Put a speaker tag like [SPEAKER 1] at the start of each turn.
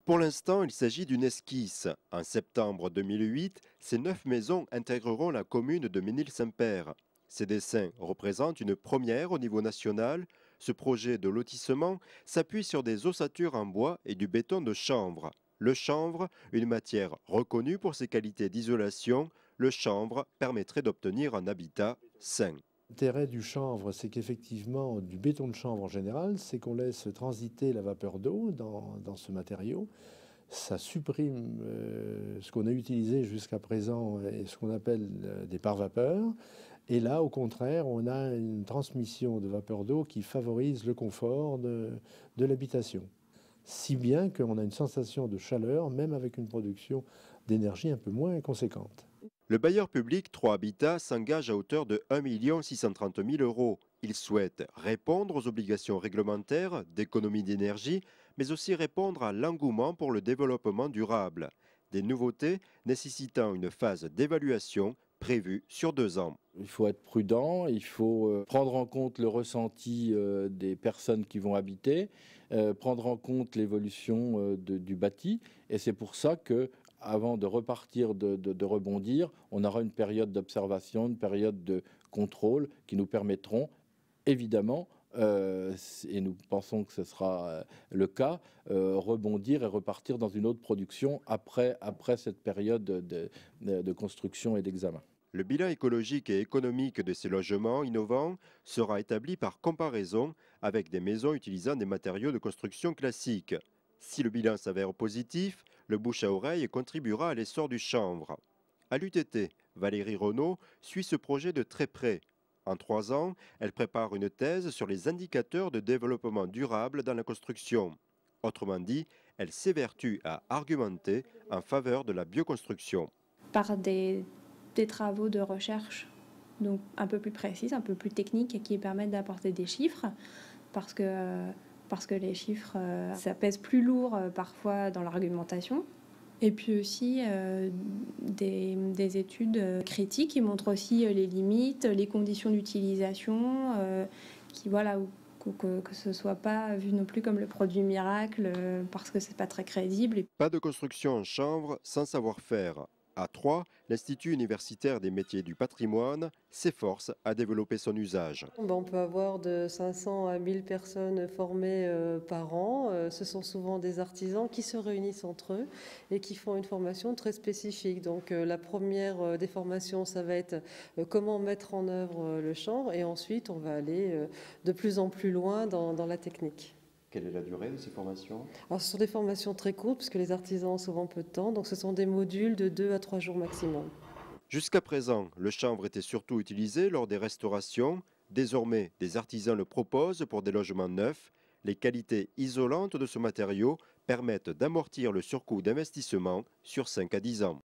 [SPEAKER 1] Pour l'instant, il s'agit d'une esquisse. En septembre 2008, ces 9 maisons intégreront la commune de Ménil-Saint-Père. Ces dessins représentent une première au niveau national. Ce projet de lotissement s'appuie sur des ossatures en bois et du béton de chanvre. Le chanvre, une matière reconnue pour ses qualités d'isolation, le chanvre permettrait d'obtenir un habitat sain.
[SPEAKER 2] L'intérêt du chanvre, c'est qu'effectivement, du béton de chanvre en général, c'est qu'on laisse transiter la vapeur d'eau dans ce matériau. Ça supprime ce qu'on a utilisé jusqu'à présent et ce qu'on appelle des pare-vapeurs. Et là, au contraire, on a une transmission de vapeur d'eau qui favorise le confort de l'habitation. Si bien qu'on a une sensation de chaleur, même avec une production d'énergie un peu moins conséquente.
[SPEAKER 1] Le bailleur public 3 Habitat s'engage à hauteur de 1 630 000 euros. Il souhaite répondre aux obligations réglementaires d'économie d'énergie, mais aussi répondre à l'engouement pour le développement durable. Des nouveautés nécessitant une phase d'évaluation prévue sur 2 ans.
[SPEAKER 3] Il faut être prudent, il faut prendre en compte le ressenti des personnes qui vont habiter, prendre en compte l'évolution du bâti. Et c'est pour ça que, avant de repartir, de rebondir, on aura une période d'observation, une période de contrôle qui nous permettront, évidemment, et nous pensons que ce sera le cas, rebondir et repartir dans une autre production après cette période de construction et d'examen.
[SPEAKER 1] Le bilan écologique et économique de ces logements innovants sera établi par comparaison avec des maisons utilisant des matériaux de construction classiques. Si le bilan s'avère positif, le bouche à oreille contribuera à l'essor du chanvre. À l'UTT, Valérie Renaud suit ce projet de très près. En 3 ans, elle prépare une thèse sur les indicateurs de développement durable dans la construction. Autrement dit, elle s'évertue à argumenter en faveur de la bioconstruction.
[SPEAKER 4] Par des travaux de recherche donc un peu plus précises, un peu plus techniques et qui permettent d'apporter des chiffres parce que les chiffres, ça pèse plus lourd parfois dans l'argumentation. Et puis aussi des études critiques qui montrent aussi les limites, les conditions d'utilisation, qui voilà, que ce soit pas vu non plus comme le produit miracle parce que c'est pas très crédible.
[SPEAKER 1] Pas de construction en chanvre sans savoir-faire. À Troyes, l'Institut universitaire des métiers du patrimoine s'efforce à développer son usage.
[SPEAKER 5] On peut avoir de 500 à 1000 personnes formées par an. Ce sont souvent des artisans qui se réunissent entre eux et qui font une formation très spécifique. Donc la première des formations, ça va être comment mettre en œuvre le chanvre, et ensuite on va aller de plus en plus loin dans la technique.
[SPEAKER 1] Quelle est la durée de ces formations?
[SPEAKER 5] Alors, ce sont des formations très courtes puisque les artisans ont souvent peu de temps, donc ce sont des modules de 2 à 3 jours maximum.
[SPEAKER 1] Jusqu'à présent, le chanvre était surtout utilisé lors des restaurations. Désormais, des artisans le proposent pour des logements neufs. Les qualités isolantes de ce matériau permettent d'amortir le surcoût d'investissement sur 5 à 10 ans.